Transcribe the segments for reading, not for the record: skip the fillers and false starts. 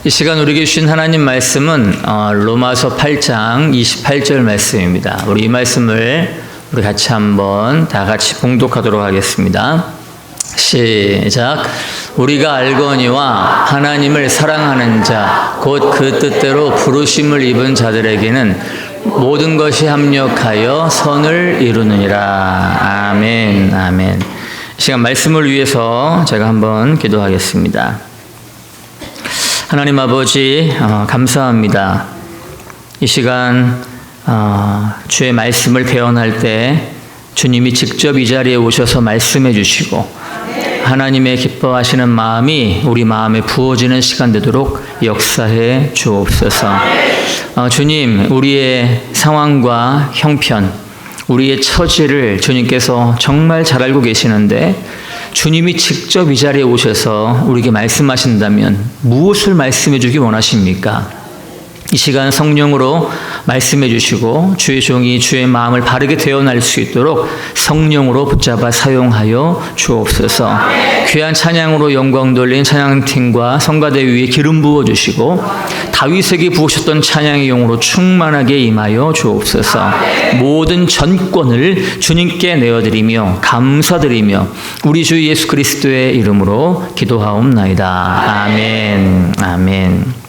이 시간 우리에게 주신 하나님 말씀은 로마서 8장 28절 말씀입니다. 우리 이 말씀을 우리 같이 한번 다 같이 봉독하도록 하겠습니다. 시작. 우리가 알거니와 하나님을 사랑하는 자 곧 그 뜻대로 부르심을 입은 자들에게는 모든 것이 합력하여 선을 이루느니라. 아멘. 아멘. 이 시간 말씀을 위해서 제가 한번 기도하겠습니다. 하나님 아버지, 감사합니다. 이 시간 주의 말씀을 배언할 때 주님이 직접 이 자리에 오셔서 말씀해 주시고 하나님의 기뻐하시는 마음이 우리 마음에 부어지는 시간 되도록 역사해 주옵소서. 주님, 우리의 상황과 형편, 우리의 처지를 주님께서 정말 잘 알고 계시는데 주님이 직접 이 자리에 오셔서 우리에게 말씀하신다면 무엇을 말씀해 주기 원하십니까? 이 시간 성령으로 말씀해 주시고 주의 종이 주의 마음을 바르게 되어날 수 있도록 성령으로 붙잡아 사용하여 주옵소서. 귀한 찬양으로 영광 돌린 찬양팀과 성가대 위에 기름 부어 주시고 다윗에게 부으셨던 찬양의 용으로 충만하게 임하여 주옵소서. 모든 전권을 주님께 내어드리며 감사드리며 우리 주 예수 그리스도의 이름으로 기도하옵나이다. 아멘. 아멘.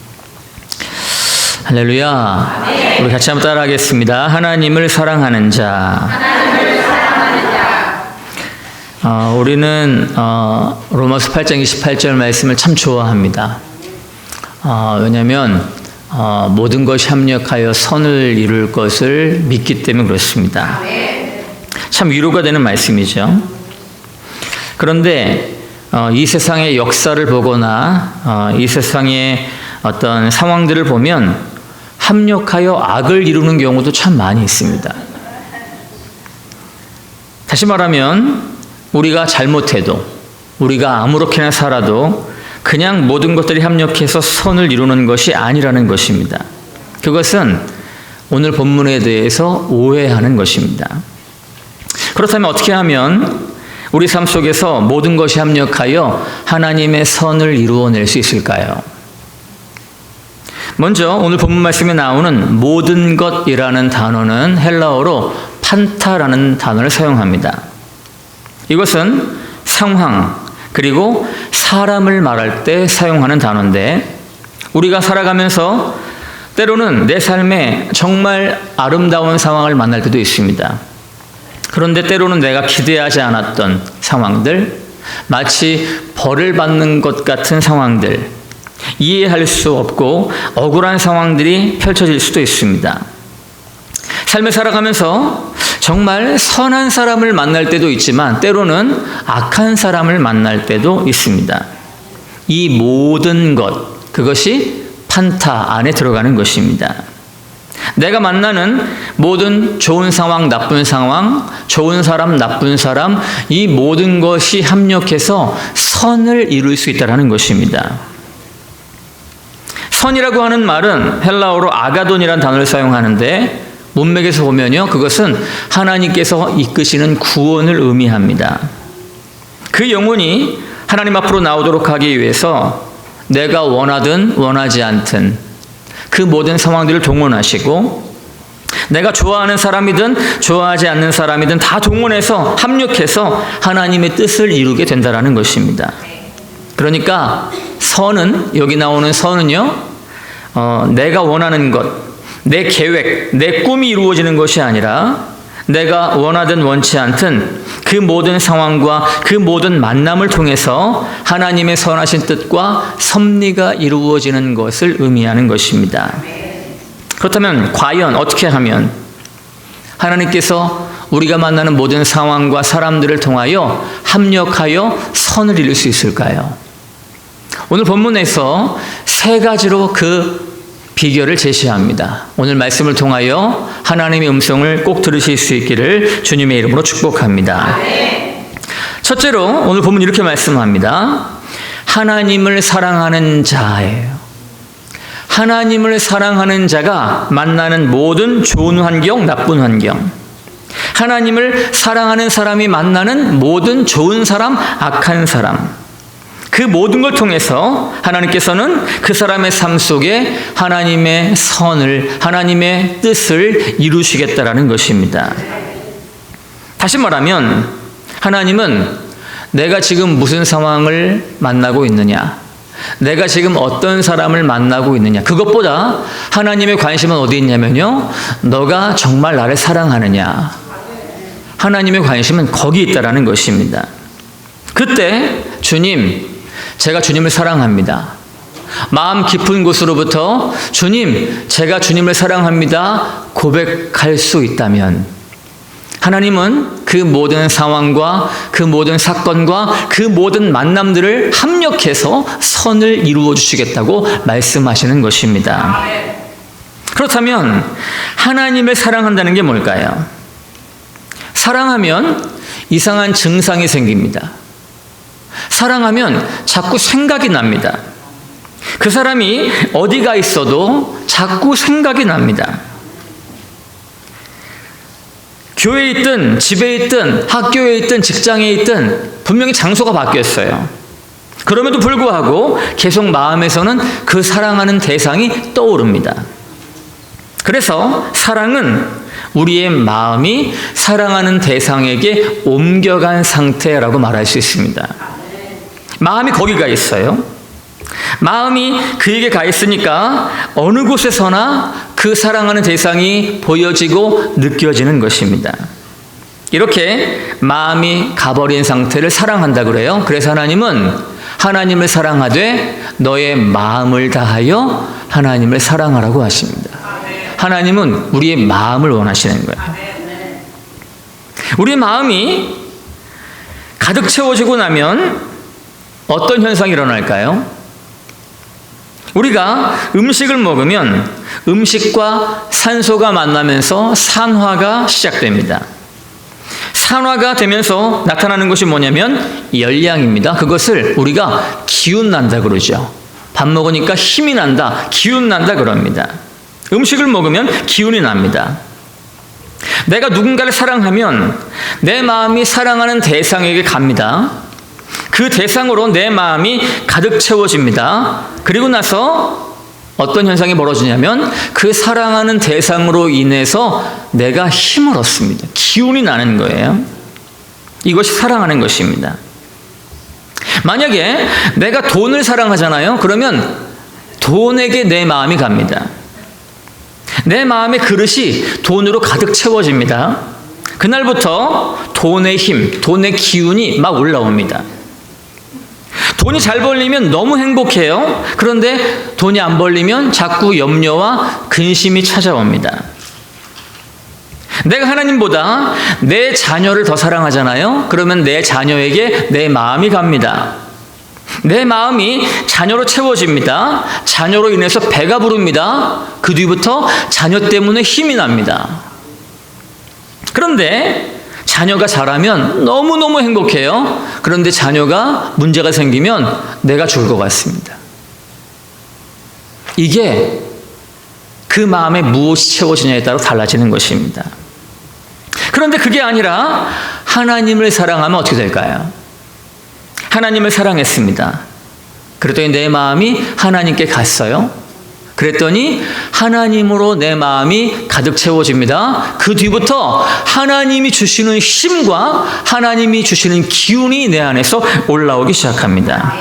할렐루야. 우리 같이 한번 따라하겠습니다. 하나님을 사랑하는 자. 우리는 로마서 8장 28절 말씀을 참 좋아합니다. 왜냐하면 모든 것이 합력하여 선을 이룰 것을 믿기 때문에 그렇습니다. 참 위로가 되는 말씀이죠. 그런데 이 세상의 역사를 보거나 이 세상의 어떤 상황들을 보면 합력하여 악을 이루는 경우도 참 많이 있습니다. 다시 말하면 우리가 잘못해도 우리가 아무렇게나 살아도 그냥 모든 것들이 합력해서 선을 이루는 것이 아니라는 것입니다. 그것은 오늘 본문에 대해서 오해하는 것입니다. 그렇다면 어떻게 하면 우리 삶 속에서 모든 것이 합력하여 하나님의 선을 이루어낼 수 있을까요? 먼저 오늘 본문 말씀에 나오는 모든 것이라는 단어는 헬라어로 판타라는 단어를 사용합니다. 이것은 상황 그리고 사람을 말할 때 사용하는 단어인데 우리가 살아가면서 때로는 내 삶에 정말 아름다운 상황을 만날 때도 있습니다. 그런데 때로는 내가 기대하지 않았던 상황들, 마치 벌을 받는 것 같은 상황들, 이해할 수 없고 억울한 상황들이 펼쳐질 수도 있습니다. 삶을 살아가면서 정말 선한 사람을 만날 때도 있지만 때로는 악한 사람을 만날 때도 있습니다. 이 모든 것, 그것이 판타 안에 들어가는 것입니다. 내가 만나는 모든 좋은 상황, 나쁜 상황, 좋은 사람, 나쁜 사람, 이 모든 것이 합력해서 선을 이룰 수 있다는 것입니다. 선이라고 하는 말은 헬라어로 아가돈이라는 단어를 사용하는데 문맥에서 보면요, 그것은 하나님께서 이끄시는 구원을 의미합니다. 그 영혼이 하나님 앞으로 나오도록 하기 위해서 내가 원하든 원하지 않든 그 모든 상황들을 동원하시고 내가 좋아하는 사람이든 좋아하지 않는 사람이든 다 동원해서 합력해서 하나님의 뜻을 이루게 된다는 것입니다. 그러니까 선은, 여기 나오는 선은요, 내가 원하는 것, 내 계획, 내 꿈이 이루어지는 것이 아니라 내가 원하든 원치 않든 그 모든 상황과 그 모든 만남을 통해서 하나님의 선하신 뜻과 섭리가 이루어지는 것을 의미하는 것입니다. 그렇다면 과연 어떻게 하면 하나님께서 우리가 만나는 모든 상황과 사람들을 통하여 합력하여 선을 이룰 수 있을까요? 오늘 본문에서 세 가지로 그 비결을 제시합니다. 오늘 말씀을 통하여 하나님의 음성을 꼭 들으실 수 있기를 주님의 이름으로 축복합니다. 첫째로 오늘 본문 이렇게 말씀합니다. 하나님을 사랑하는 자예요. 하나님을 사랑하는 자가 만나는 모든 좋은 환경, 나쁜 환경, 하나님을 사랑하는 사람이 만나는 모든 좋은 사람, 악한 사람, 그 모든 걸 통해서 하나님께서는 그 사람의 삶 속에 하나님의 선을, 하나님의 뜻을 이루시겠다라는 것입니다. 다시 말하면 하나님은 내가 지금 무슨 상황을 만나고 있느냐, 내가 지금 어떤 사람을 만나고 있느냐, 그것보다 하나님의 관심은 어디 있냐면요, 너가 정말 나를 사랑하느냐, 하나님의 관심은 거기 있다라는 것입니다. 그때 주님, 제가 주님을 사랑합니다. 마음 깊은 곳으로부터 주님, 제가 주님을 사랑합니다 고백할 수 있다면 하나님은 그 모든 상황과 그 모든 사건과 그 모든 만남들을 합력해서 선을 이루어 주시겠다고 말씀하시는 것입니다. 그렇다면 하나님을 사랑한다는 게 뭘까요? 사랑하면 이상한 증상이 생깁니다. 사랑하면 자꾸 생각이 납니다. 그 사람이 어디가 있어도 자꾸 생각이 납니다. 교회에 있든 집에 있든 학교에 있든 직장에 있든 분명히 장소가 바뀌었어요. 그럼에도 불구하고 계속 마음에서는 그 사랑하는 대상이 떠오릅니다. 그래서 사랑은 우리의 마음이 사랑하는 대상에게 옮겨간 상태라고 말할 수 있습니다. 마음이 거기가 있어요. 마음이 그에게 가 있으니까 어느 곳에서나 그 사랑하는 대상이 보여지고 느껴지는 것입니다. 이렇게 마음이 가버린 상태를 사랑한다 그래요. 그래서 하나님은 하나님을 사랑하되 너의 마음을 다하여 하나님을 사랑하라고 하십니다. 하나님은 우리의 마음을 원하시는 거예요. 우리의 마음이 가득 채워지고 나면 어떤 현상이 일어날까요? 우리가 음식을 먹으면 음식과 산소가 만나면서 산화가 시작됩니다. 산화가 되면서 나타나는 것이 뭐냐면 열량입니다. 그것을 우리가 기운 난다 그러죠. 밥 먹으니까 힘이 난다, 기운 난다 그럽니다. 음식을 먹으면 기운이 납니다. 내가 누군가를 사랑하면 내 마음이 사랑하는 대상에게 갑니다. 그 대상으로 내 마음이 가득 채워집니다. 그리고 나서 어떤 현상이 벌어지냐면 그 사랑하는 대상으로 인해서 내가 힘을 얻습니다. 기운이 나는 거예요. 이것이 사랑하는 것입니다. 만약에 내가 돈을 사랑하잖아요. 그러면 돈에게 내 마음이 갑니다. 내 마음의 그릇이 돈으로 가득 채워집니다. 그날부터 돈의 힘, 돈의 기운이 막 올라옵니다. 돈이 잘 벌리면 너무 행복해요. 그런데 돈이 안 벌리면 자꾸 염려와 근심이 찾아옵니다. 내가 하나님보다 내 자녀를 더 사랑하잖아요. 그러면 내 자녀에게 내 마음이 갑니다. 내 마음이 자녀로 채워집니다. 자녀로 인해서 배가 부릅니다. 그 뒤부터 자녀 때문에 힘이 납니다. 그런데 자녀가 자라면 너무너무 행복해요. 그런데 자녀가 문제가 생기면 내가 죽을 것 같습니다. 이게 그 마음에 무엇이 채워지냐에 따라 달라지는 것입니다. 그런데 그게 아니라 하나님을 사랑하면 어떻게 될까요? 하나님을 사랑했습니다. 그랬더니 내 마음이 하나님께 갔어요. 그랬더니 하나님으로 내 마음이 가득 채워집니다. 그 뒤부터 하나님이 주시는 힘과 하나님이 주시는 기운이 내 안에서 올라오기 시작합니다.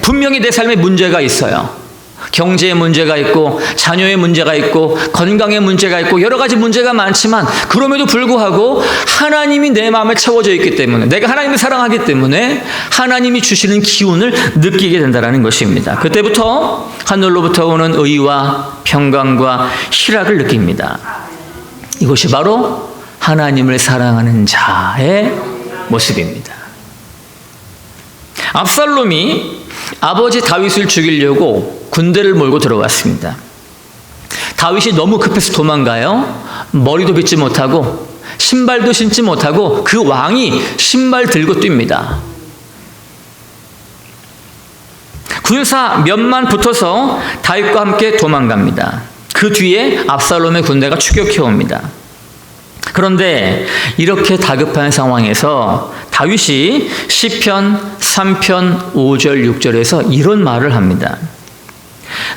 분명히 내 삶에 문제가 있어요. 경제에 문제가 있고 자녀의 문제가 있고 건강에 문제가 있고 여러 가지 문제가 많지만 그럼에도 불구하고 하나님이 내 마음에 채워져 있기 때문에 내가 하나님을 사랑하기 때문에 하나님이 주시는 기운을 느끼게 된다는 것입니다. 그때부터 하늘로부터 오는 의와 평강과 희락을 느낍니다. 이것이 바로 하나님을 사랑하는 자의 모습입니다. 압살롬이 아버지 다윗을 죽이려고 군대를 몰고 들어갔습니다. 다윗이 너무 급해서 도망가요. 머리도 빗지 못하고 신발도 신지 못하고 그 왕이 신발 들고 뜁니다. 군사 몇만 붙어서 다윗과 함께 도망갑니다. 그 뒤에 압살롬의 군대가 추격해 옵니다. 그런데 이렇게 다급한 상황에서 다윗이 시편 3편 5절 6절에서 이런 말을 합니다.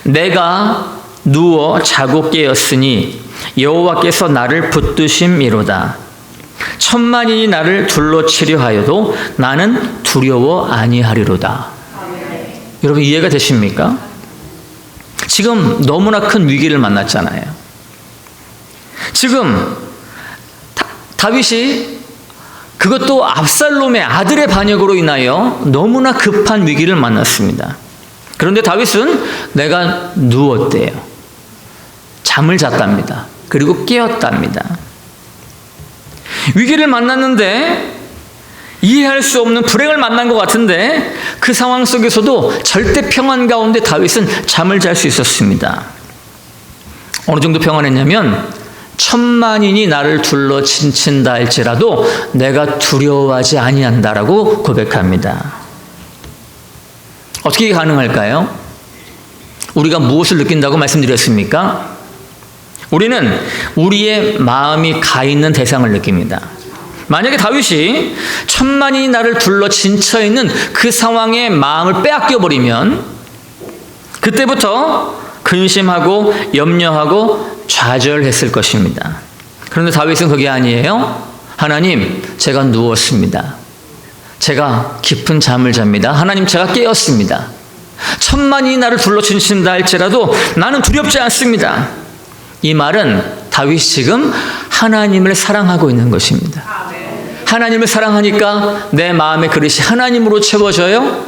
내가 누워 자고 깨었으니 여호와께서 나를 붙드심이로다. 천만인이 나를 둘러치려 하여도 나는 두려워 아니하리로다. 여러분 이해가 되십니까? 지금 너무나 큰 위기를 만났잖아요. 지금 다윗이 그것도 압살롬의 아들의 반역으로 인하여 너무나 급한 위기를 만났습니다. 그런데 다윗은 내가 누웠대요. 잠을 잤답니다. 그리고 깨었답니다. 위기를 만났는데 이해할 수 없는 불행을 만난 것 같은데 그 상황 속에서도 절대 평안 가운데 다윗은 잠을 잘 수 있었습니다. 어느 정도 평안했냐면 천만인이 나를 둘러 친친다 할지라도 내가 두려워하지 아니한다라고 고백합니다. 어떻게 가능할까요? 우리가 무엇을 느낀다고 말씀드렸습니까? 우리는 우리의 마음이 가 있는 대상을 느낍니다. 만약에 다윗이 천만인이 나를 둘러 진쳐 있는 그 상황에 마음을 빼앗겨 버리면 그때부터 근심하고 염려하고 좌절했을 것입니다. 그런데 다윗은 그게 아니에요. 하나님, 제가 누웠습니다. 제가 깊은 잠을 잡니다. 하나님, 제가 깨었습니다. 천만인이 나를 둘러 친친다 할지라도 나는 두렵지 않습니다. 이 말은 다윗이 지금 하나님을 사랑하고 있는 것입니다. 하나님을 사랑하니까 내 마음의 그릇이 하나님으로 채워져요.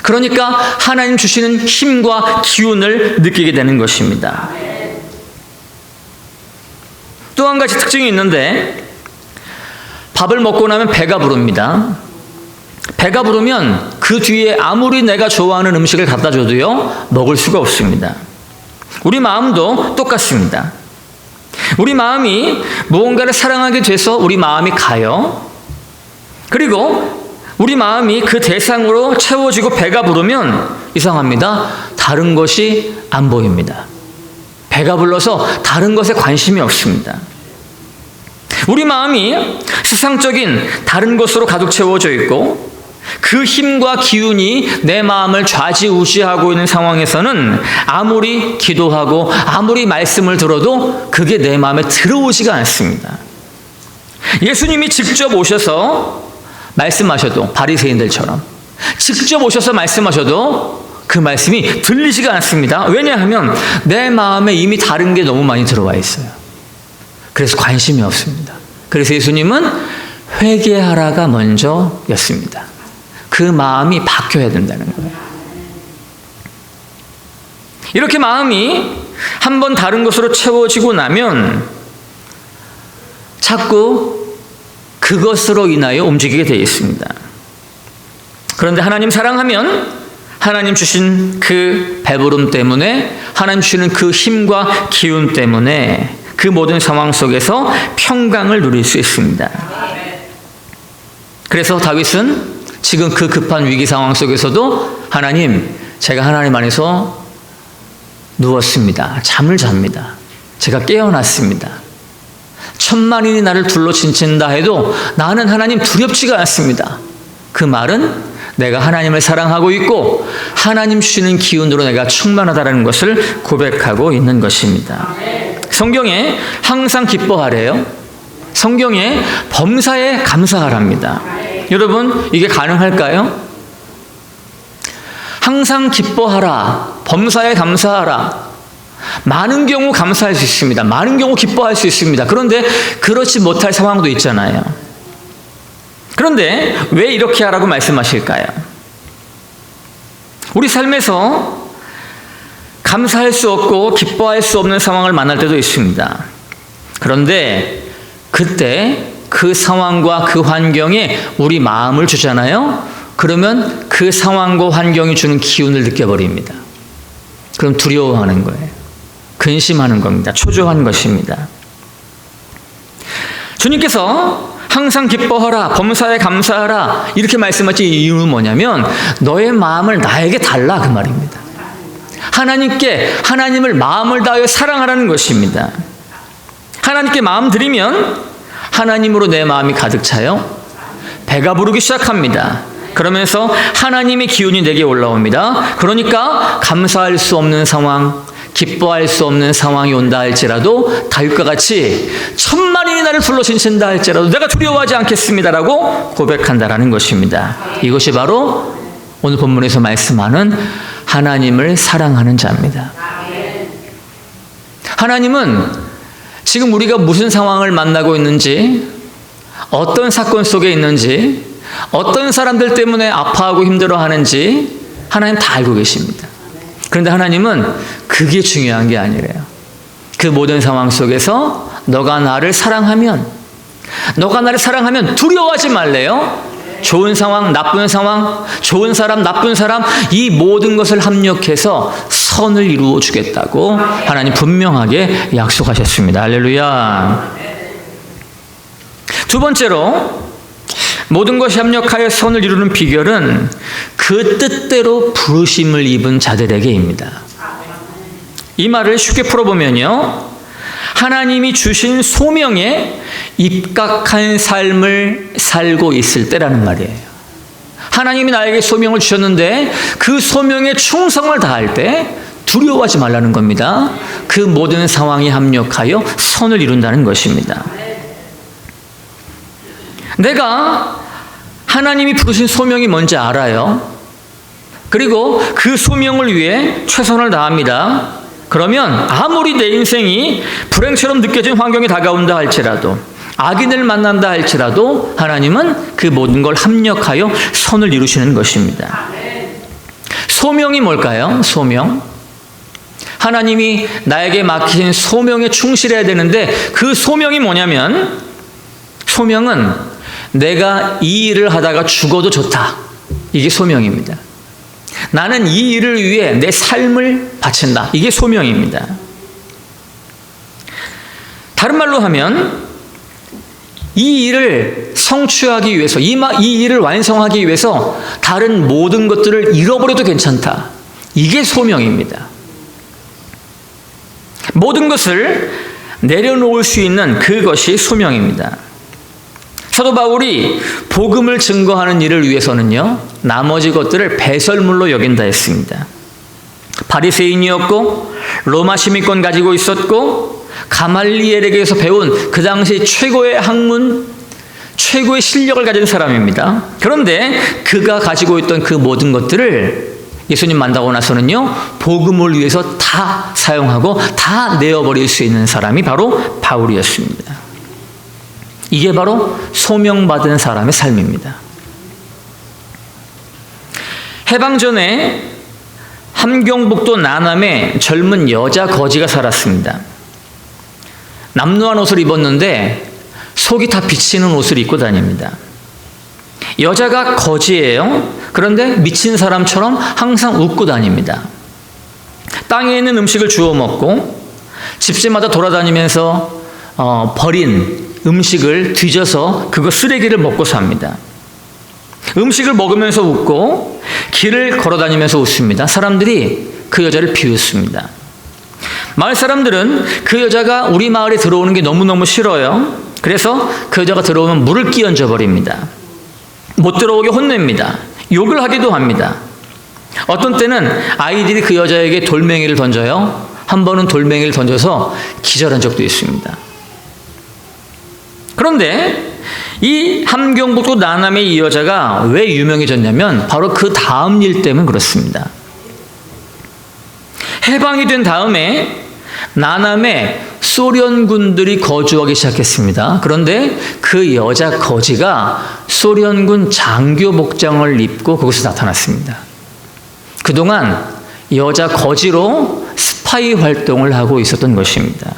그러니까 하나님 주시는 힘과 기운을 느끼게 되는 것입니다. 또 한 가지 특징이 있는데 밥을 먹고 나면 배가 부릅니다. 배가 부르면 그 뒤에 아무리 내가 좋아하는 음식을 갖다 줘도요 먹을 수가 없습니다. 우리 마음도 똑같습니다. 우리 마음이 무언가를 사랑하게 돼서 우리 마음이 가요. 그리고 우리 마음이 그 대상으로 채워지고 배가 부르면 이상합니다. 다른 것이 안 보입니다. 배가 불러서 다른 것에 관심이 없습니다. 우리 마음이 세상적인 다른 것으로 가득 채워져 있고 그 힘과 기운이 내 마음을 좌지우지하고 있는 상황에서는 아무리 기도하고 아무리 말씀을 들어도 그게 내 마음에 들어오지가 않습니다. 예수님이 직접 오셔서 말씀하셔도 바리새인들처럼 직접 오셔서 말씀하셔도 그 말씀이 들리지가 않습니다. 왜냐하면 내 마음에 이미 다른 게 너무 많이 들어와 있어요. 그래서 관심이 없습니다. 그래서 예수님은 회개하라가 먼저였습니다. 그 마음이 바뀌어야 된다는 거예요. 이렇게 마음이 한번 다른 것으로 채워지고 나면 자꾸 그것으로 인하여 움직이게 되어 있습니다. 그런데 하나님 사랑하면 하나님 주신 그 배부름 때문에 하나님 주시는 그 힘과 기운 때문에 그 모든 상황 속에서 평강을 누릴 수 있습니다. 그래서 다윗은 지금 그 급한 위기 상황 속에서도 하나님, 제가 하나님 안에서 누웠습니다. 잠을 잡니다. 제가 깨어났습니다. 천만인이 나를 둘러 친친다 해도 나는 하나님 두렵지가 않습니다. 그 말은 내가 하나님을 사랑하고 있고 하나님 주시는 기운으로 내가 충만하다는 것을 고백하고 있는 것입니다. 성경에 항상 기뻐하래요. 성경에 범사에 감사하랍니다. 여러분, 이게 가능할까요? 항상 기뻐하라, 범사에 감사하라. 많은 경우 감사할 수 있습니다. 많은 경우 기뻐할 수 있습니다. 그런데 그렇지 못할 상황도 있잖아요. 그런데 왜 이렇게 하라고 말씀하실까요? 우리 삶에서 감사할 수 없고 기뻐할 수 없는 상황을 만날 때도 있습니다. 그런데 그때 그 상황과 그 환경에 우리 마음을 주잖아요. 그러면 그 상황과 환경이 주는 기운을 느껴버립니다. 그럼 두려워하는 거예요. 근심하는 겁니다. 초조한 것입니다. 주님께서 항상 기뻐하라, 범사에 감사하라 이렇게 말씀하신 이유는 뭐냐면 너의 마음을 나에게 달라 그 말입니다. 하나님께 하나님을 마음을 다하여 사랑하라는 것입니다. 하나님께 마음 드리면 하나님으로 내 마음이 가득 차요. 배가 부르기 시작합니다. 그러면서 하나님의 기운이 내게 올라옵니다. 그러니까 감사할 수 없는 상황, 기뻐할 수 없는 상황이 온다 할지라도 다윗과 같이 천만인이 나를 불러 신친다 할지라도 내가 두려워하지 않겠습니다라고 고백한다라는 것입니다. 이것이 바로 오늘 본문에서 말씀하는 하나님을 사랑하는 자입니다. 하나님은 지금 우리가 무슨 상황을 만나고 있는지, 어떤 사건 속에 있는지, 어떤 사람들 때문에 아파하고 힘들어하는지 하나님 다 알고 계십니다. 그런데 하나님은 그게 중요한 게 아니래요. 그 모든 상황 속에서 너가 나를 사랑하면 두려워하지 말래요. 좋은 상황, 나쁜 상황, 좋은 사람, 나쁜 사람, 이 모든 것을 합력해서 선을 이루어 주겠다고 하나님 분명하게 약속하셨습니다. 할렐루야. 두 번째로 모든 것이 합력하여 선을 이루는 비결은 그 뜻대로 부르심을 입은 자들에게입니다. 이 말을 쉽게 풀어보면요, 하나님이 주신 소명에 입각한 삶을 살고 있을 때라는 말이에요. 하나님이 나에게 소명을 주셨는데 그 소명에 충성을 다할 때 두려워하지 말라는 겁니다. 그 모든 상황이 합력하여 선을 이룬다는 것입니다. 내가 하나님이 부르신 소명이 뭔지 알아요. 그리고 그 소명을 위해 최선을 다합니다. 그러면 아무리 내 인생이 불행처럼 느껴진 환경이 다가온다 할지라도, 악인을 만난다 할지라도 하나님은 그 모든 걸 합력하여 선을 이루시는 것입니다. 소명이 뭘까요? 소명. 하나님이 나에게 맡기신 소명에 충실해야 되는데 그 소명이 뭐냐면, 소명은 내가 이 일을 하다가 죽어도 좋다. 이게 소명입니다. 나는 이 일을 위해 내 삶을 바친다. 이게 소명입니다. 다른 말로 하면 이 일을 성취하기 위해서, 이 일을 완성하기 위해서 다른 모든 것들을 잃어버려도 괜찮다. 이게 소명입니다. 모든 것을 내려놓을 수 있는 그것이 소명입니다. 사도 바울이 복음을 증거하는 일을 위해서는요, 나머지 것들을 배설물로 여긴다 했습니다. 바리새인이었고 로마 시민권 가지고 있었고 가말리엘에게서 배운 그 당시 최고의 학문, 최고의 실력을 가진 사람입니다. 그런데 그가 가지고 있던 그 모든 것들을 예수님 만나고 나서는요, 복음을 위해서 다 사용하고 다 내어버릴 수 있는 사람이 바로 바울이었습니다. 이게 바로 소명받은 사람의 삶입니다. 해방 전에 함경북도 나남에 젊은 여자 거지가 살았습니다. 남루한 옷을 입었는데 속이 다 비치는 옷을 입고 다닙니다. 여자가 거지예요. 그런데 미친 사람처럼 항상 웃고 다닙니다. 땅에 있는 음식을 주워 먹고 집집마다 돌아다니면서 버린 음식을 뒤져서 그거 쓰레기를 먹고 삽니다. 음식을 먹으면서 웃고 길을 걸어다니면서 웃습니다. 사람들이 그 여자를 비웃습니다. 마을 사람들은 그 여자가 우리 마을에 들어오는 게 너무너무 싫어요. 그래서 그 여자가 들어오면 물을 끼얹어 버립니다. 못 들어오게 혼냅니다. 욕을 하기도 합니다. 어떤 때는 아이들이 그 여자에게 돌멩이를 던져요. 한 번은 돌멩이를 던져서 기절한 적도 있습니다. 그런데 이 함경북도 나남의 이 여자가 왜 유명해졌냐면 바로 그 다음 일 때문에 그렇습니다. 해방이 된 다음에 나남에 소련군들이 거주하기 시작했습니다. 그런데 그 여자 거지가 소련군 장교 복장을 입고 거기서 나타났습니다. 그동안 여자 거지로 스파이 활동을 하고 있었던 것입니다.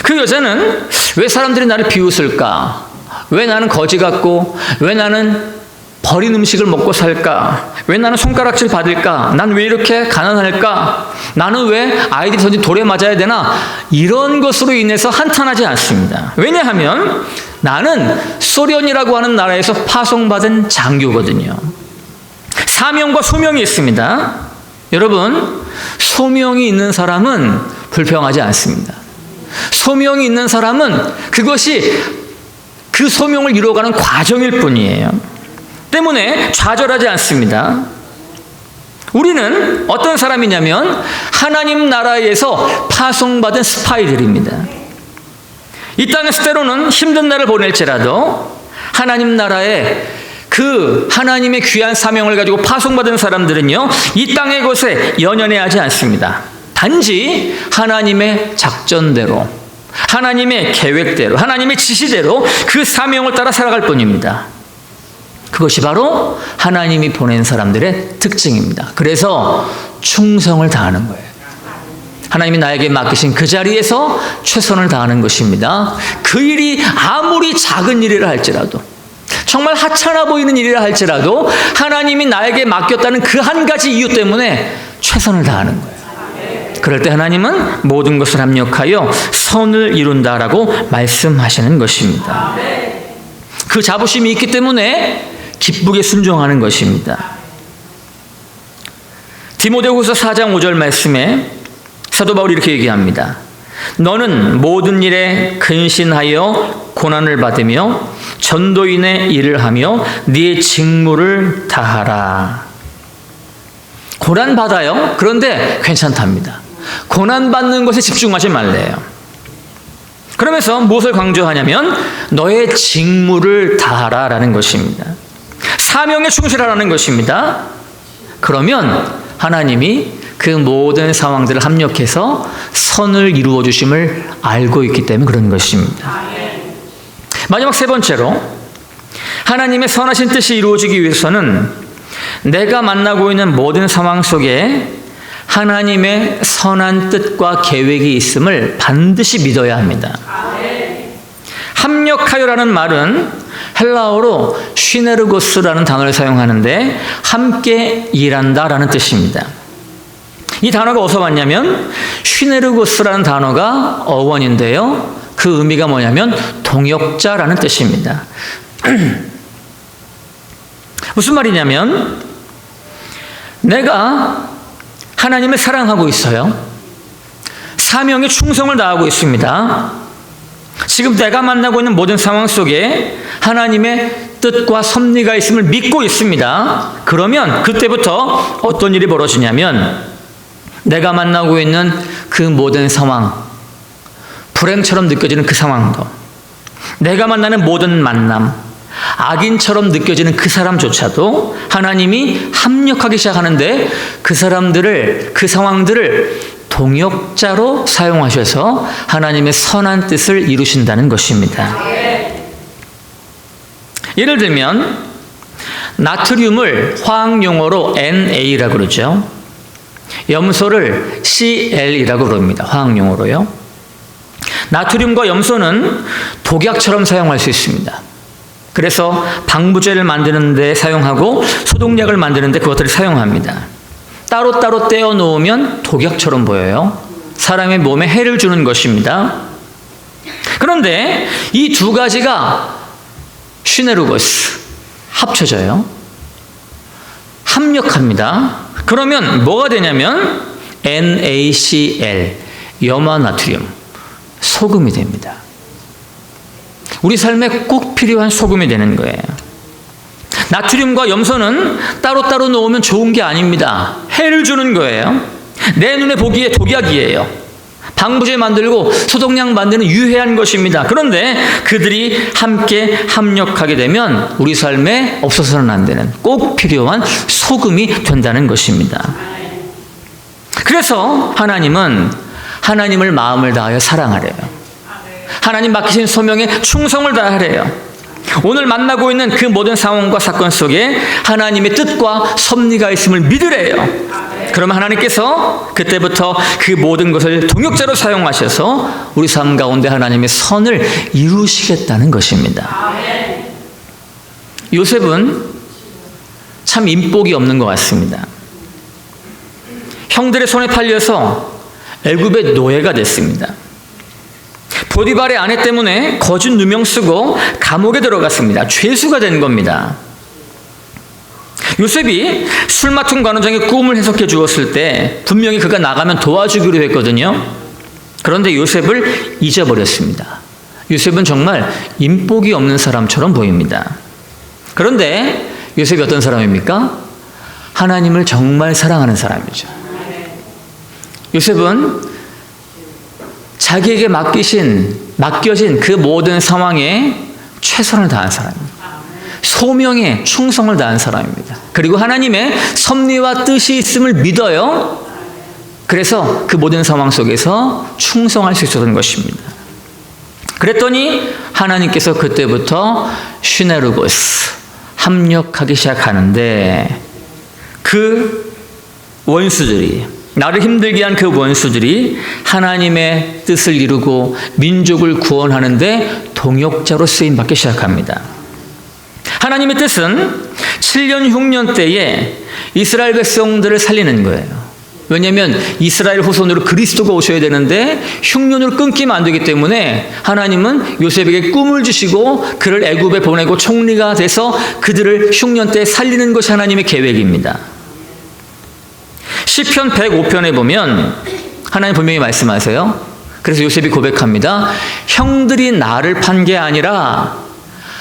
그 여자는 왜 사람들이 나를 비웃을까? 왜 나는 거지 같고, 왜 나는 버린 음식을 먹고 살까? 왜 나는 손가락질 받을까? 난 왜 이렇게 가난할까? 나는 왜 아이들이 던진 돌에 맞아야 되나? 이런 것으로 인해서 한탄하지 않습니다. 왜냐하면 나는 소련이라고 하는 나라에서 파송받은 장교거든요. 사명과 소명이 있습니다. 여러분, 소명이 있는 사람은 불평하지 않습니다. 소명이 있는 사람은 그것이 그 소명을 이루어가는 과정일 뿐이에요. 때문에 좌절하지 않습니다. 우리는 어떤 사람이냐면 하나님 나라에서 파송받은 스파이들입니다. 이 땅에서 때로는 힘든 날을 보낼지라도 하나님 나라에 그 하나님의 귀한 사명을 가지고 파송받은 사람들은요, 이 땅의 것에 연연해하지 않습니다. 단지 하나님의 작전대로, 하나님의 계획대로, 하나님의 지시대로 그 사명을 따라 살아갈 뿐입니다. 그것이 바로 하나님이 보낸 사람들의 특징입니다. 그래서 충성을 다하는 거예요. 하나님이 나에게 맡기신 그 자리에서 최선을 다하는 것입니다. 그 일이 아무리 작은 일이라 할지라도, 정말 하찮아 보이는 일이라 할지라도 하나님이 나에게 맡겼다는 그 한 가지 이유 때문에 최선을 다하는 거예요. 그럴 때 하나님은 모든 것을 합력하여 선을 이룬다라고 말씀하시는 것입니다. 그 자부심이 있기 때문에 기쁘게 순종하는 것입니다. 디모데후서 4장 5절 말씀에 사도 바울이 이렇게 얘기합니다. 너는 모든 일에 근신하여 고난을 받으며 전도인의 일을 하며 네의 직무를 다하라. 고난 받아요. 그런데 괜찮답니다. 고난 받는 것에 집중하지 말래요. 그러면서 무엇을 강조하냐면 너의 직무를 다하라라는 것입니다. 사명에 충실하라는 것입니다. 그러면 하나님이 그 모든 상황들을 합력해서 선을 이루어 주심을 알고 있기 때문에 그런 것입니다. 마지막 세 번째로, 하나님의 선하신 뜻이 이루어지기 위해서는 내가 만나고 있는 모든 상황 속에 하나님의 선한 뜻과 계획이 있음을 반드시 믿어야 합니다. 합력하여라는 말은 헬라어로 시네르고스라는 단어를 사용하는데 함께 일한다라는 뜻입니다. 이 단어가 어디서 왔냐면 시네르고스라는 단어가 어원인데요, 그 의미가 뭐냐면 동역자라는 뜻입니다. 무슨 말이냐면 내가 하나님을 사랑하고 있어요. 사명에 충성을 다하고 있습니다. 지금 내가 만나고 있는 모든 상황 속에 하나님의 뜻과 섭리가 있음을 믿고 있습니다. 그러면 그때부터 어떤 일이 벌어지냐면 내가 만나고 있는 그 모든 상황, 불행처럼 느껴지는 그 상황도, 내가 만나는 모든 만남, 악인처럼 느껴지는 그 사람조차도 하나님이 합력하기 시작하는데 그 사람들을, 그 상황들을 동역자로 사용하셔서 하나님의 선한 뜻을 이루신다는 것입니다. 예를 들면 나트륨을 화학용어로 NA라고 그러죠. 염소를 CL이라고 부릅니다. 화학용어로요. 나트륨과 염소는 독약처럼 사용할 수 있습니다. 그래서 방부제를 만드는 데 사용하고 소독약을 만드는 데 그것들을 사용합니다. 따로따로 떼어 놓으면 독약처럼 보여요. 사람의 몸에 해를 주는 것입니다. 그런데 이 두 가지가 시네르고스, 합쳐져요. 합력합니다. 그러면 뭐가 되냐면 NaCl, 염화나트륨, 소금이 됩니다. 우리 삶에 꼭 필요한 소금이 되는 거예요. 나트륨과 염소는 따로따로 놓으면 좋은 게 아닙니다. 해를 주는 거예요. 내 눈에 보기에 독약이에요. 방부제 만들고 소독약 만드는 유해한 것입니다. 그런데 그들이 함께 합력하게 되면 우리 삶에 없어서는 안 되는 꼭 필요한 소금이 된다는 것입니다. 그래서 하나님은 하나님을 마음을 다하여 사랑하래요. 하나님 맡기신 소명에 충성을 다하래요. 오늘 만나고 있는 그 모든 상황과 사건 속에 하나님의 뜻과 섭리가 있음을 믿으래요. 그러면 하나님께서 그때부터 그 모든 것을 동역자로 사용하셔서 우리 삶 가운데 하나님의 선을 이루시겠다는 것입니다. 요셉은 참 인복이 없는 것 같습니다. 형들의 손에 팔려서 애굽의 노예가 됐습니다. 보디발의 아내 때문에 거짓 누명 쓰고 감옥에 들어갔습니다. 죄수가 된 겁니다. 요셉이 술 맡은 관원장의 꿈을 해석해 주었을 때 분명히 그가 나가면 도와주기로 했거든요. 그런데 요셉을 잊어버렸습니다. 요셉은 정말 인복이 없는 사람처럼 보입니다. 그런데 요셉이 어떤 사람입니까? 하나님을 정말 사랑하는 사람이죠. 요셉은 자기에게 맡겨진 그 모든 상황에 최선을 다한 사람입니다. 소명에 충성을 다한 사람입니다. 그리고 하나님의 섭리와 뜻이 있음을 믿어요. 그래서 그 모든 상황 속에서 충성할 수 있었던 것입니다. 그랬더니 하나님께서 그때부터 슈네르고스, 합력하기 시작하는데 그 원수들이, 나를 힘들게 한 그 원수들이 하나님의 뜻을 이루고 민족을 구원하는데 동역자로 쓰임받기 시작합니다. 하나님의 뜻은 7년 흉년 때에 이스라엘 백성들을 살리는 거예요. 왜냐하면 이스라엘 후손으로 그리스도가 오셔야 되는데 흉년으로 끊기면 안 되기 때문에 하나님은 요셉에게 꿈을 주시고 그를 애굽에 보내고 총리가 돼서 그들을 흉년 때 살리는 것이 하나님의 계획입니다. 시편 105편에 보면 하나님 분명히 말씀하세요. 그래서 요셉이 고백합니다. 형들이 나를 판 게 아니라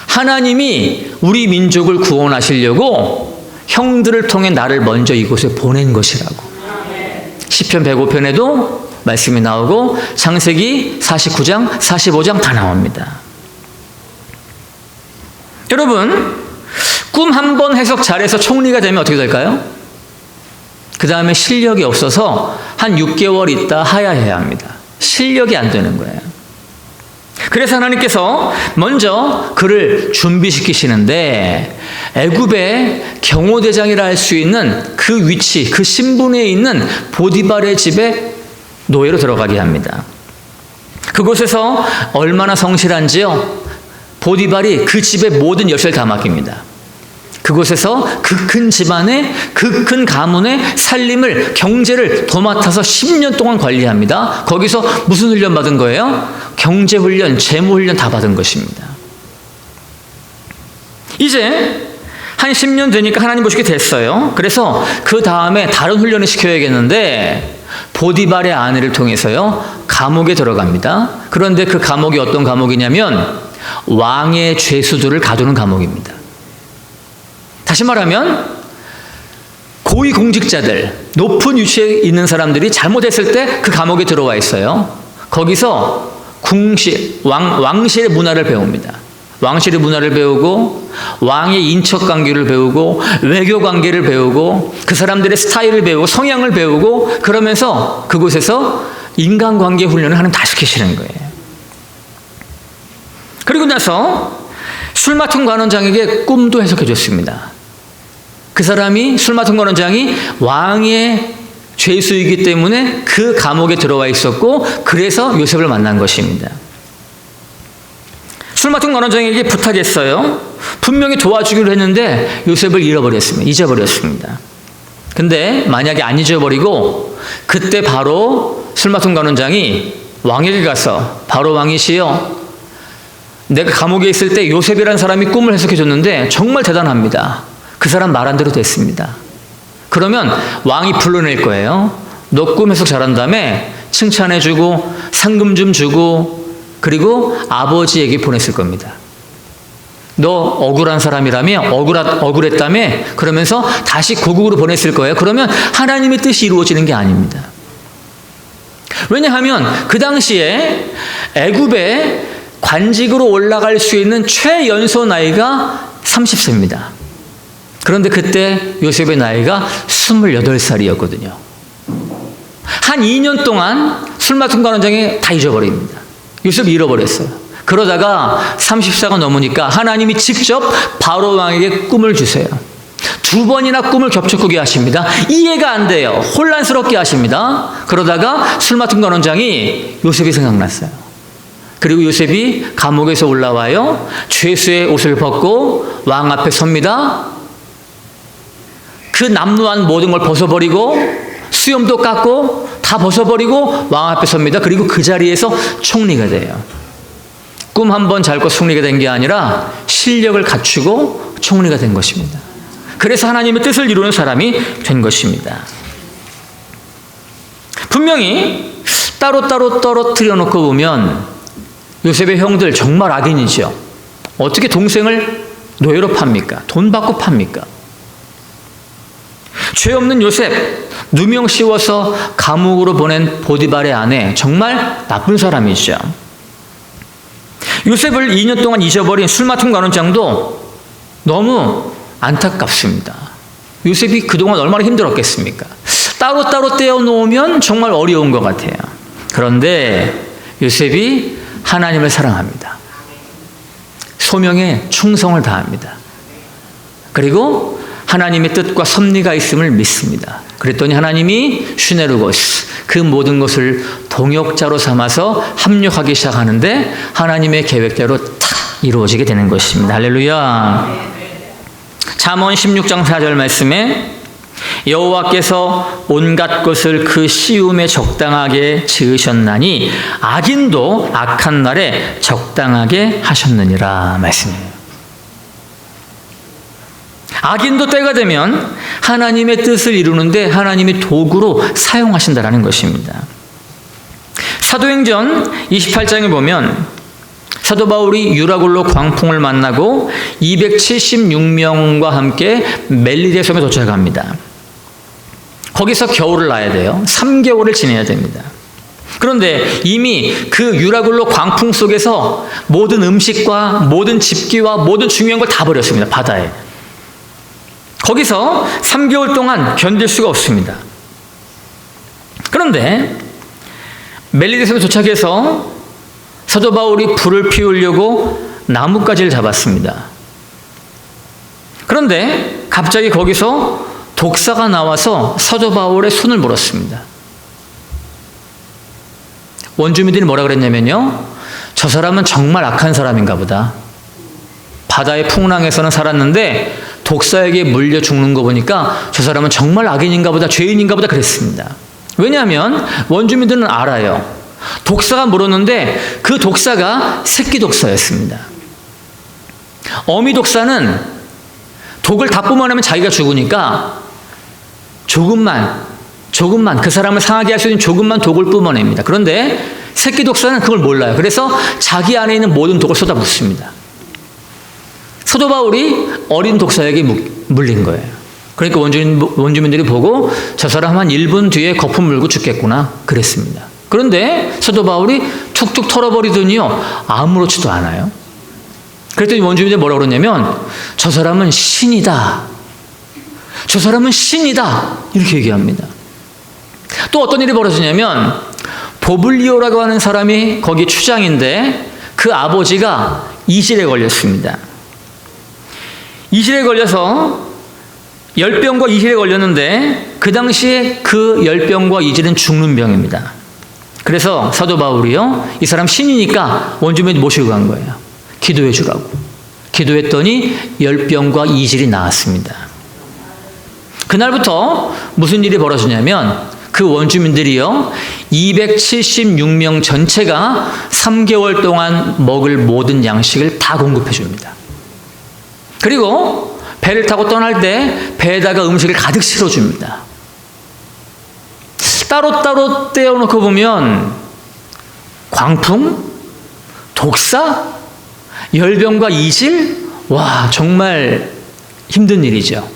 하나님이 우리 민족을 구원하시려고 형들을 통해 나를 먼저 이곳에 보낸 것이라고. 시편 105편에도 말씀이 나오고 창세기 49장, 45장 다 나옵니다. 여러분, 꿈 한 번 해석 잘해서 총리가 되면 어떻게 될까요? 그 다음에 실력이 없어서 한 6개월 있다 하야해야 합니다. 실력이 안 되는 거예요. 그래서 하나님께서 먼저 그를 준비시키시는데 애굽의 경호대장이라 할 수 있는 그 위치, 그 신분에 있는 보디발의 집에 노예로 들어가게 합니다. 그곳에서 얼마나 성실한지요? 보디발이 그 집의 모든 열쇠를 다 맡깁니다. 그곳에서 그 큰 집안의 그 큰 가문의 살림을, 경제를 도맡아서 10년 동안 관리합니다. 거기서 무슨 훈련 받은 거예요? 경제훈련, 재무훈련 다 받은 것입니다. 이제 한 10년 되니까 하나님 보시게 됐어요. 그래서 그 다음에 다른 훈련을 시켜야겠는데 보디발의 아내를 통해서요 감옥에 들어갑니다. 그런데 그 감옥이 어떤 감옥이냐면 왕의 죄수들을 가두는 감옥입니다. 다시 말하면 고위공직자들, 높은 위치에 있는 사람들이 잘못했을 때 그 감옥에 들어와 있어요. 거기서 왕실의 문화를 배웁니다. 왕실의 문화를 배우고 왕의 인척관계를 배우고 외교관계를 배우고 그 사람들의 스타일을 배우고 성향을 배우고 그러면서 그곳에서 인간관계 훈련을 하나님 다 시키시는 거예요. 그리고 나서 술 맡은 관원장에게 꿈도 해석해 줬습니다. 그 사람이 술 맡은 관원장이 왕의 죄수이기 때문에 그 감옥에 들어와 있었고 그래서 요셉을 만난 것입니다. 술 맡은 관원장에게 부탁했어요. 분명히 도와주기로 했는데 요셉을 잊어버렸습니다. 근데 만약에 안 잊어버리고 그때 바로 술 맡은 관원장이 왕에게 가서 바로 왕이시여, 내가 감옥에 있을 때 요셉이라는 사람이 꿈을 해석해 줬는데 정말 대단합니다. 그 사람 말한 대로 됐습니다. 그러면 왕이 불러낼 거예요. 너 꿈 해석 잘한 다음에 칭찬해주고 상금 좀 주고 그리고 아버지에게 보냈을 겁니다. 너 억울한 사람이라며 억울했다며 그러면서 다시 고국으로 보냈을 거예요. 그러면 하나님의 뜻이 이루어지는 게 아닙니다. 왜냐하면 그 당시에 애굽에 관직으로 올라갈 수 있는 최연소 나이가 30세입니다. 그런데 그때 요셉의 나이가 28살이었거든요. 한 2년 동안 술 맡은 관원장이 다 잊어버립니다. 요셉이 잃어버렸어요. 그러다가 30세가 넘으니까 하나님이 직접 바로 왕에게 꿈을 주세요. 2번이나 꿈을 겹쳐꾸게 하십니다. 이해가 안 돼요. 혼란스럽게 하십니다. 그러다가 술 맡은 관원장이 요셉이 생각났어요. 그리고 요셉이 감옥에서 올라와요. 죄수의 옷을 벗고 왕 앞에 섭니다. 그 남루한 모든 걸 벗어버리고 수염도 깎고 다 벗어버리고 왕 앞에 섭니다. 그리고 그 자리에서 총리가 돼요. 꿈 한 번 잘 꿔 총리가 된 게 아니라 실력을 갖추고 총리가 된 것입니다. 그래서 하나님의 뜻을 이루는 사람이 된 것입니다. 분명히 따로따로 떨어뜨려 놓고 보면 요셉의 형들 정말 악인이죠. 어떻게 동생을 노예로 팝니까? 돈 받고 팝니까? 죄 없는 요셉 누명 씌워서 감옥으로 보낸 보디발의 아내, 정말 나쁜 사람이죠. 요셉을 2년 동안 잊어버린 술 맡은 관원장도 너무 안타깝습니다. 요셉이 그동안 얼마나 힘들었겠습니까? 따로따로 떼어놓으면 정말 어려운 것 같아요. 그런데 요셉이 하나님을 사랑합니다. 소명에 충성을 다합니다. 그리고 하나님의 뜻과 섭리가 있음을 믿습니다. 그랬더니 하나님이 슈네르고스, 그 모든 것을 동역자로 삼아서 합력하기 시작하는데 하나님의 계획대로 다 이루어지게 되는 것입니다. 할렐루야. 잠언 16장 4절 말씀에 여호와께서 온갖 것을 그 시움에 적당하게 지으셨나니 악인도 악한 날에 적당하게 하셨느니라 말씀이에요. 악인도 때가 되면 하나님의 뜻을 이루는데 하나님의 도구로 사용하신다라는 것입니다. 사도행전 28장에 보면 사도 바울이 유라굴로 광풍을 만나고 276명과 함께 멜리데 섬에 도착합니다. 거기서 겨울을 나야 돼요. 3개월을 지내야 됩니다. 그런데 이미 그 유라굴로 광풍 속에서 모든 음식과 모든 집기와 모든 중요한 걸 다 버렸습니다. 바다에. 거기서 3개월 동안 견딜 수가 없습니다. 그런데 멜리데 섬에 도착해서 사도 바울이 불을 피우려고 나뭇가지를 잡았습니다. 그런데 갑자기 거기서 독사가 나와서 사도 바울의 손을 물었습니다. 원주민들이 뭐라 그랬냐면요, 저 사람은 정말 악한 사람인가 보다. 바다의 풍랑에서는 살았는데 독사에게 물려 죽는 거 보니까 저 사람은 정말 악인인가 보다, 죄인인가 보다 그랬습니다. 왜냐하면 원주민들은 알아요. 독사가 물었는데 그 독사가 새끼 독사였습니다. 어미 독사는 독을 다 뿜어내면 자기가 죽으니까 조금만 그 사람을 상하게 할 수 있는 조금만 독을 뿜어냅니다. 그런데 새끼 독사는 그걸 몰라요. 그래서 자기 안에 있는 모든 독을 쏟아붓습니다. 사도 바울이 어린 독사에게 물린 거예요. 그러니까 원주민들이 보고 저 사람 한 1분 뒤에 거품 물고 죽겠구나 그랬습니다. 그런데 사도 바울이 툭툭 털어버리더니요, 아무렇지도 않아요. 그랬더니 원주민들이 뭐라고 그러냐면 저 사람은 신이다. 저 사람은 신이다. 이렇게 얘기합니다. 또 어떤 일이 벌어지냐면 보블리오라고 하는 사람이 거기 추장인데 그 아버지가 이질에 걸렸습니다. 이질에 걸려서 열병과 이질에 걸렸는데 그 당시에 그 열병과 이질은 죽는 병입니다. 그래서 사도 바울이요, 이 사람 신이니까 원주민이 모시고 간 거예요. 기도해 주라고. 기도했더니 열병과 이질이 나았습니다. 그날부터 무슨 일이 벌어지냐면 그 원주민들이요, 276명 전체가 3개월 동안 먹을 모든 양식을 다 공급해 줍니다. 그리고 배를 타고 떠날 때 배에다가 음식을 가득 실어줍니다. 따로따로 떼어놓고 보면 광풍, 독사, 열병과 이질, 와, 정말 힘든 일이죠.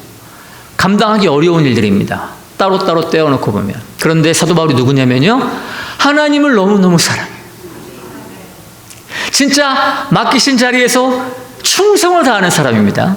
감당하기 어려운 일들입니다. 따로따로 떼어놓고 보면. 그런데 사도 바울이 누구냐면요, 하나님을 너무너무 사랑해요. 진짜 맡기신 자리에서 충성을 다하는 사람입니다.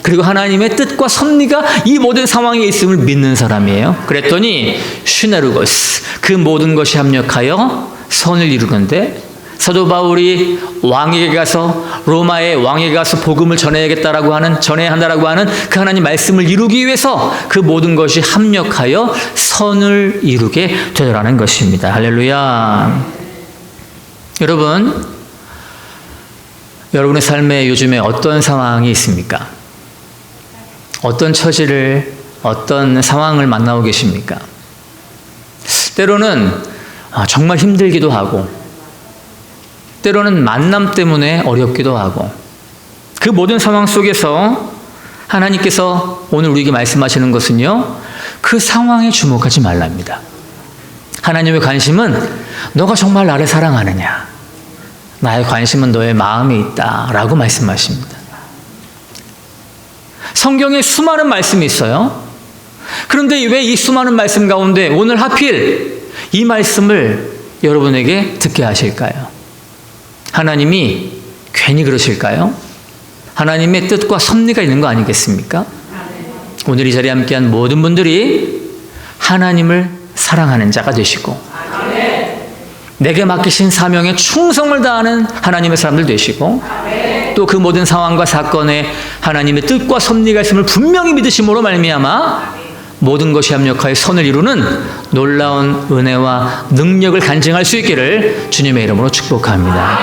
그리고 하나님의 뜻과 섭리가 이 모든 상황에 있음을 믿는 사람이에요. 그랬더니 슈네르고스, 그 모든 것이 합력하여 선을 이루는데 사도 바울이 왕에게 가서, 로마의 왕에게 가서 복음을 전해야 한다라고 하는 그 하나님 말씀을 이루기 위해서 그 모든 것이 합력하여 선을 이루게 되더라는 것입니다. 할렐루야. 여러분의 삶에 요즘에 어떤 상황이 있습니까? 어떤 처지를, 어떤 상황을 만나고 계십니까? 때로는 정말 힘들기도 하고, 때로는 만남 때문에 어렵기도 하고, 그 모든 상황 속에서 하나님께서 오늘 우리에게 말씀하시는 것은요, 그 상황에 주목하지 말랍니다. 하나님의 관심은 너가 정말 나를 사랑하느냐? 나의 관심은 너의 마음에 있다 라고 말씀하십니다. 성경에 수많은 말씀이 있어요. 그런데 왜 이 수많은 말씀 가운데 오늘 하필 이 말씀을 여러분에게 듣게 하실까요? 하나님이 괜히 그러실까요? 하나님의 뜻과 섭리가 있는 거 아니겠습니까? 오늘 이 자리에 함께한 모든 분들이 하나님을 사랑하는 자가 되시고 내게 맡기신 사명에 충성을 다하는 하나님의 사람들 되시고 또 그 모든 상황과 사건에 하나님의 뜻과 섭리가 있음을 분명히 믿으심으로 말미암아 모든 것이 합력하여 선을 이루는 놀라운 은혜와 능력을 간증할 수 있기를 주님의 이름으로 축복합니다.